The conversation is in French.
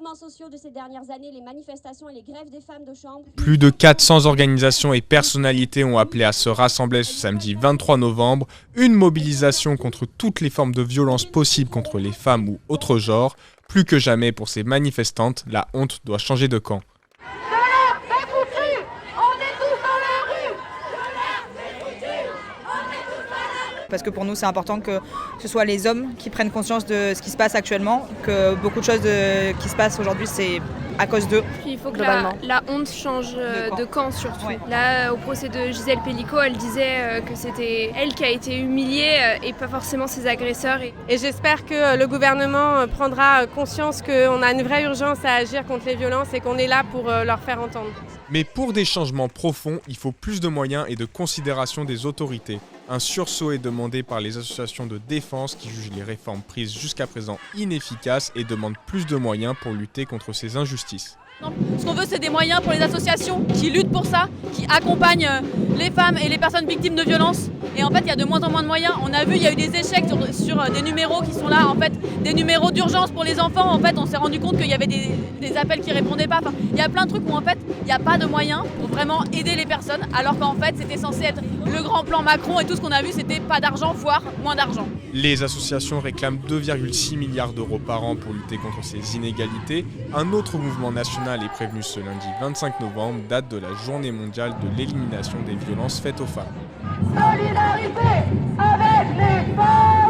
mouvements sociaux de ces dernières années, les manifestations et les grèves des femmes de chambre. Plus de 400 organisations et personnalités ont appelé à se rassembler ce samedi 23 novembre. Une mobilisation contre toutes les formes de violence possibles contre les femmes ou autres genres. Plus que jamais pour ces manifestantes, la honte doit changer de camp. Parce que pour nous, c'est important que ce soit les hommes qui prennent conscience de ce qui se passe actuellement, que beaucoup de choses qui se passent aujourd'hui, c'est à cause d'eux. Puis il faut que la honte change de camp surtout. Ouais. Là, au procès de Gisèle Pelicot, elle disait que c'était elle qui a été humiliée et pas forcément ses agresseurs. Et j'espère que le gouvernement prendra conscience qu'on a une vraie urgence à agir contre les violences et qu'on est là pour leur faire entendre. Mais pour des changements profonds, il faut plus de moyens et de considération des autorités. Un sursaut est demandé par les associations de défense qui jugent les réformes prises jusqu'à présent inefficaces et demandent plus de moyens pour lutter contre ces injustices. Ce qu'on veut, c'est des moyens pour les associations qui luttent pour ça, qui accompagnent les femmes et les personnes victimes de violences. Et en fait, il y a de moins en moins de moyens. On a vu, il y a eu des échecs sur des numéros qui sont là, en fait, des numéros d'urgence pour les enfants. En fait, on s'est rendu compte qu'il y avait des appels qui répondaient pas. Enfin, il y a plein de trucs où en fait, il n'y a pas de moyens pour vraiment aider les personnes, alors qu'en fait, c'était censé être le grand plan Macron et tout ce qu'on a vu, c'était pas d'argent, voire moins d'argent. Les associations réclament 2,6 milliards d'euros par an pour lutter contre ces inégalités. Un autre mouvement national est prévenu ce lundi 25 novembre, date de la journée mondiale de l'élimination des violences faites aux femmes. Solidarité avec les femmes!